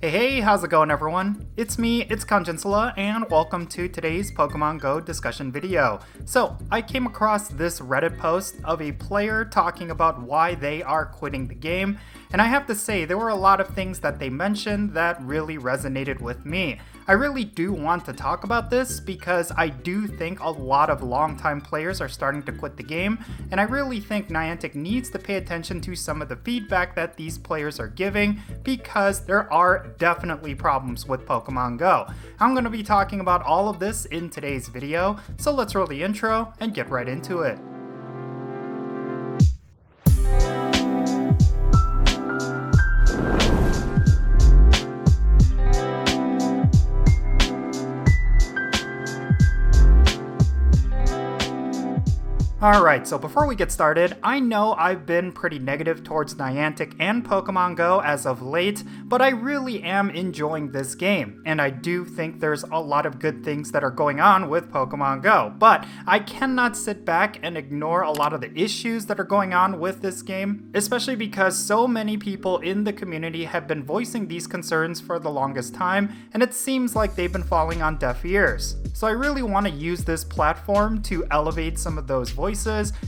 Hey, how's it going everyone? It's me, it's Jinsula, and welcome to today's Pokemon Go discussion video. So, I came across this Reddit post of a player talking about why they are quitting the game, and I have to say there were a lot of things that they mentioned that really resonated with me. I really do want to talk about this because I do think a lot of longtime players are starting to quit the game, and I really think Niantic needs to pay attention to some of the feedback that these players are giving because there are definitely problems with Pokemon Go. I'm going to be talking about all of this in today's video, so let's roll the intro and get right into it. Alright, so before we get started, I know I've been pretty negative towards Niantic and Pokemon Go as of late, but I really am enjoying this game, and I do think there's a lot of good things that are going on with Pokemon Go, but I cannot sit back and ignore a lot of the issues that are going on with this game, especially because so many people in the community have been voicing these concerns for the longest time, and it seems like they've been falling on deaf ears. So I really want to use this platform to elevate some of those voices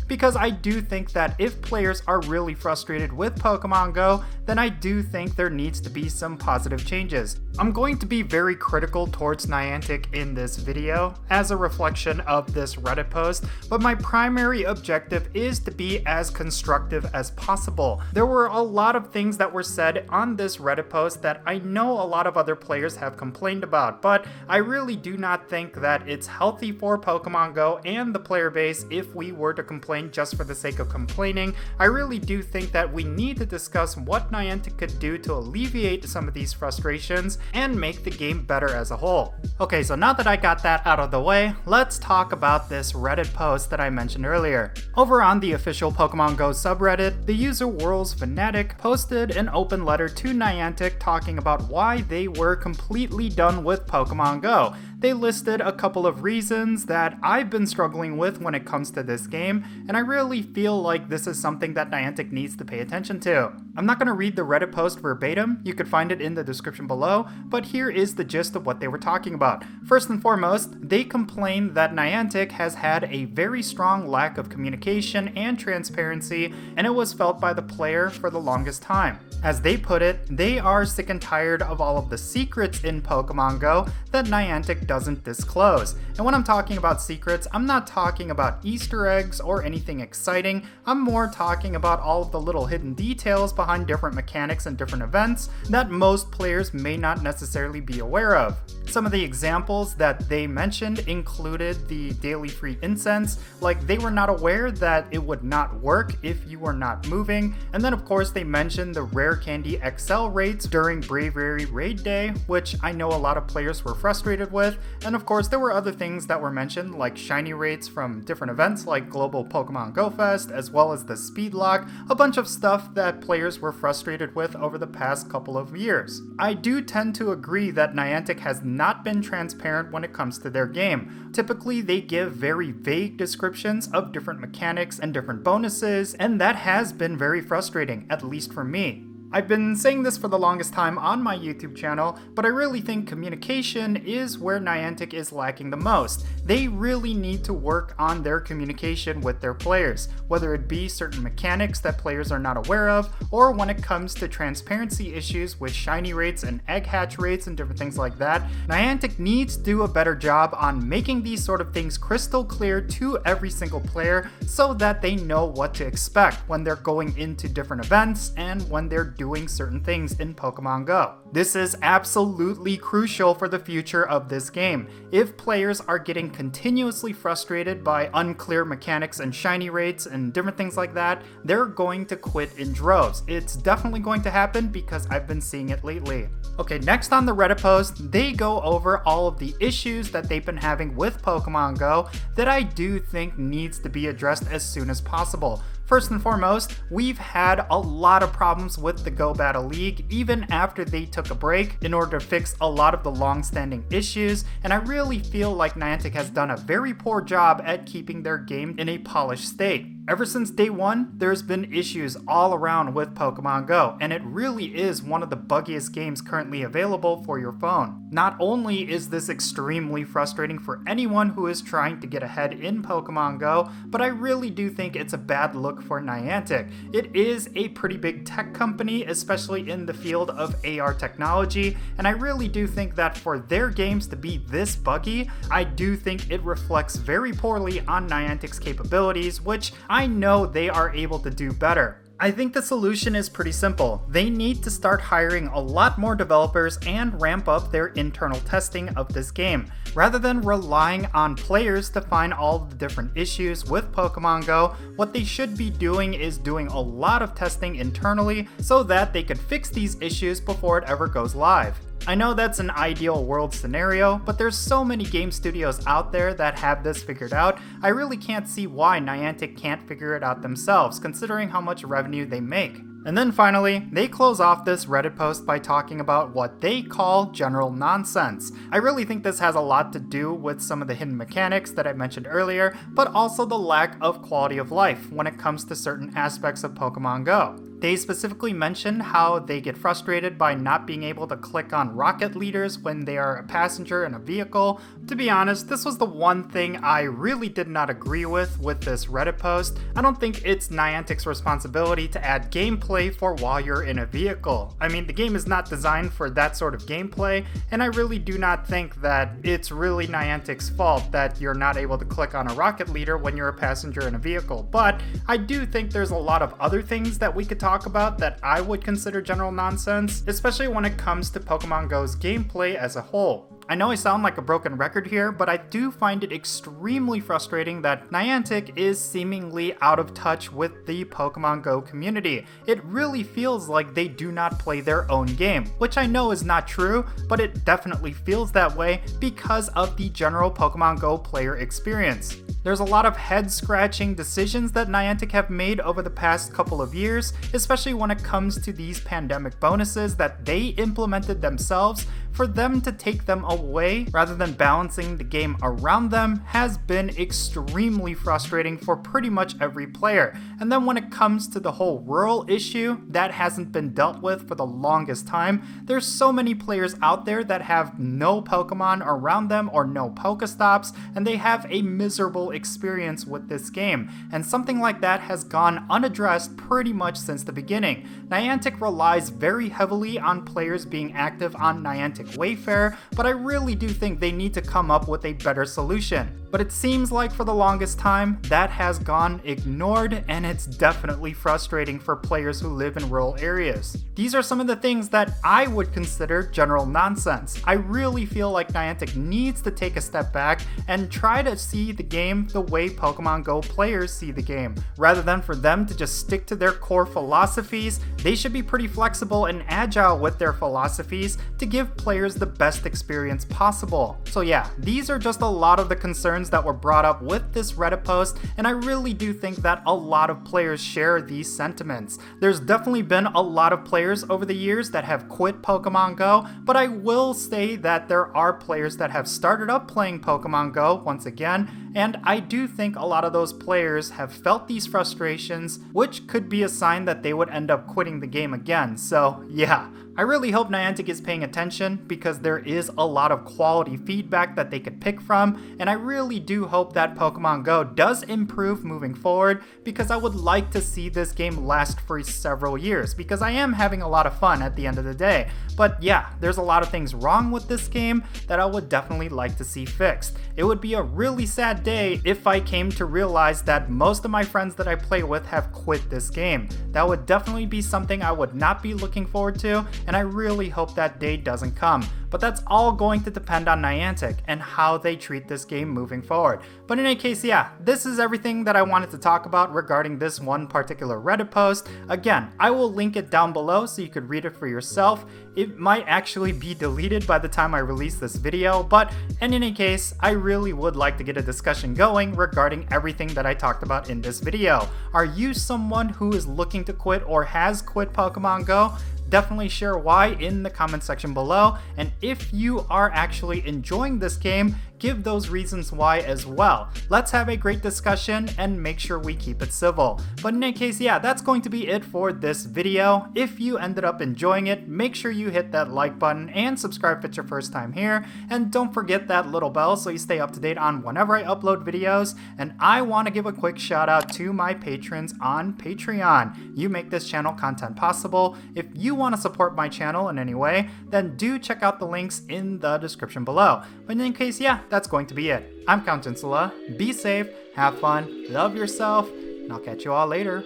because I do think that if players are really frustrated with Pokemon Go, then I do think there needs to be some positive changes. I'm going to be very critical towards Niantic in this video as a reflection of this Reddit post, but my primary objective is to be as constructive as possible. There were a lot of things that were said on this Reddit post that I know a lot of other players have complained about, but I really do not think that it's healthy for Pokemon Go and the player base if we were to complain just for the sake of complaining. I really do think that we need to discuss what Niantic could do to alleviate some of these frustrations and make the game better as a whole. Okay, so now that I got that out of the way, let's talk about this Reddit post that I mentioned earlier. Over on the official Pokemon Go subreddit, the user World's Fanatic posted an open letter to Niantic talking about why they were completely done with Pokemon Go. They listed a couple of reasons that I've been struggling with when it comes to this game, and I really feel like this is something that Niantic needs to pay attention to. I'm not going to read the Reddit post verbatim, you could find it in the description below, but here is the gist of what they were talking about. First and foremost, they complained that Niantic has had a very strong lack of communication and transparency, and it was felt by the player for the longest time. As they put it, they are sick and tired of all of the secrets in Pokemon Go that Niantic doesn't disclose. And when I'm talking about secrets, I'm not talking about Easter eggs or anything exciting, I'm more talking about all of the little hidden details behind different mechanics and different events that most players may not necessarily be aware of. Some of the examples that they mentioned included the daily free incense, like they were not aware that it would not work if you were not moving, and then of course they mentioned the rare candy XL rates during Bravery Raid Day, which I know a lot of players were frustrated with, and of course there were other things that were mentioned like shiny rates from different events like Global Pokemon Go Fest, as well as the speed lock, a bunch of stuff that players were frustrated with over the past couple of years. I do tend to agree that Niantic has not been transparent when it comes to their game. Typically they give very vague descriptions of different mechanics and different bonuses, and that has been very frustrating, at least for me. I've been saying this for the longest time on my YouTube channel, but I really think communication is where Niantic is lacking the most. They really need to work on their communication with their players, whether it be certain mechanics that players are not aware of, or when it comes to transparency issues with shiny rates and egg hatch rates and different things like that. Niantic needs to do a better job on making these sort of things crystal clear to every single player so that they know what to expect when they're going into different events and when they're doing certain things in Pokemon Go. This is absolutely crucial for the future of this game. If players are getting continuously frustrated by unclear mechanics and shiny rates and different things like that, they're going to quit in droves. It's definitely going to happen because I've been seeing it lately. Okay, next on the Reddit post, they go over all of the issues that they've been having with Pokemon Go that I do think needs to be addressed as soon as possible. First and foremost, we've had a lot of problems with the Go Battle League even after they took a break in order to fix a lot of the long-standing issues, and I really feel like Niantic has done a very poor job at keeping their game in a polished state. Ever since day one, there's been issues all around with Pokémon GO, and it really is one of the buggiest games currently available for your phone. Not only is this extremely frustrating for anyone who is trying to get ahead in Pokémon GO, but I really do think it's a bad look for Niantic. It is a pretty big tech company, especially in the field of AR technology, and I really do think that for their games to be this buggy, I do think it reflects very poorly on Niantic's capabilities, which I know they are able to do better. I think the solution is pretty simple. They need to start hiring a lot more developers and ramp up their internal testing of this game. Rather than relying on players to find all the different issues with Pokémon GO, what they should be doing is doing a lot of testing internally so that they could fix these issues before it ever goes live. I know that's an ideal world scenario, but there's so many game studios out there that have this figured out, I really can't see why Niantic can't figure it out themselves, considering how much revenue they make. And then finally, they close off this Reddit post by talking about what they call general nonsense. I really think this has a lot to do with some of the hidden mechanics that I mentioned earlier, but also the lack of quality of life when it comes to certain aspects of Pokémon GO. They specifically mentioned how they get frustrated by not being able to click on rocket leaders when they are a passenger in a vehicle. To be honest, this was the one thing I really did not agree with this Reddit post. I don't think it's Niantic's responsibility to add gameplay for while you're in a vehicle. I mean, the game is not designed for that sort of gameplay, and I really do not think that it's really Niantic's fault that you're not able to click on a rocket leader when you're a passenger in a vehicle. But I do think there's a lot of other things that we could talk about that I would consider general nonsense, especially when it comes to Pokémon GO's gameplay as a whole. I know I sound like a broken record here, but I do find it extremely frustrating that Niantic is seemingly out of touch with the Pokémon GO community. It really feels like they do not play their own game, which I know is not true, but it definitely feels that way because of the general Pokémon GO player experience. There's a lot of head-scratching decisions that Niantic have made over the past couple of years, especially when it comes to these pandemic bonuses that they implemented themselves. For them to take them away rather than balancing the game around them has been extremely frustrating for pretty much every player. And then when it comes to the whole rural issue, that hasn't been dealt with for the longest time. There's so many players out there that have no Pokemon around them or no Pokestops, and they have a miserable experience with this game. And something like that has gone unaddressed pretty much since the beginning. Niantic relies very heavily on players being active on Niantic Wayfair, but I really do think they need to come up with a better solution. But it seems like for the longest time, that has gone ignored, and it's definitely frustrating for players who live in rural areas. These are some of the things that I would consider general nonsense. I really feel like Niantic needs to take a step back and try to see the game the way Pokemon GO players see the game. Rather than for them to just stick to their core philosophies, they should be pretty flexible and agile with their philosophies to give players the best experience possible. So yeah, these are just a lot of the concerns that were brought up with this Reddit post, and I really do think that a lot of players share these sentiments. There's definitely been a lot of players over the years that have quit Pokemon GO, but I will say that there are players that have started up playing Pokemon GO once again, and I do think a lot of those players have felt these frustrations, which could be a sign that they would end up quitting the game again. So yeah, I really hope Niantic is paying attention because there is a lot of quality feedback that they could pick from, and I really do hope that Pokemon GO does improve moving forward because I would like to see this game last for several years because I am having a lot of fun at the end of the day. But yeah, there's a lot of things wrong with this game that I would definitely like to see fixed. It would be a really sad day if I came to realize that most of my friends that I play with have quit this game. That would definitely be something I would not be looking forward to, and I really hope that day doesn't come. But that's all going to depend on Niantic and how they treat this game moving forward. But in any case, yeah, this is everything that I wanted to talk about regarding this one particular Reddit post. Again, I will link it down below so you could read it for yourself. It might actually be deleted by the time I release this video, but in any case, I really would like to get a discussion going regarding everything that I talked about in this video. Are you someone who is looking to quit or has quit Pokemon GO? Definitely share why in the comment section below, and if you are actually enjoying this game, give those reasons why as well. Let's have a great discussion and make sure we keep it civil. But in any case, yeah, that's going to be it for this video. If you ended up enjoying it, make sure you hit that like button and subscribe if it's your first time here. And don't forget that little bell so you stay up to date on whenever I upload videos. And I want to give a quick shout out to my patrons on Patreon. You make this channel content possible. If you want to support my channel in any way, then do check out the links in the description below. But in any case, yeah, that's going to be it. I'm Count Jinsula. Be safe, have fun, love yourself, and I'll catch you all later.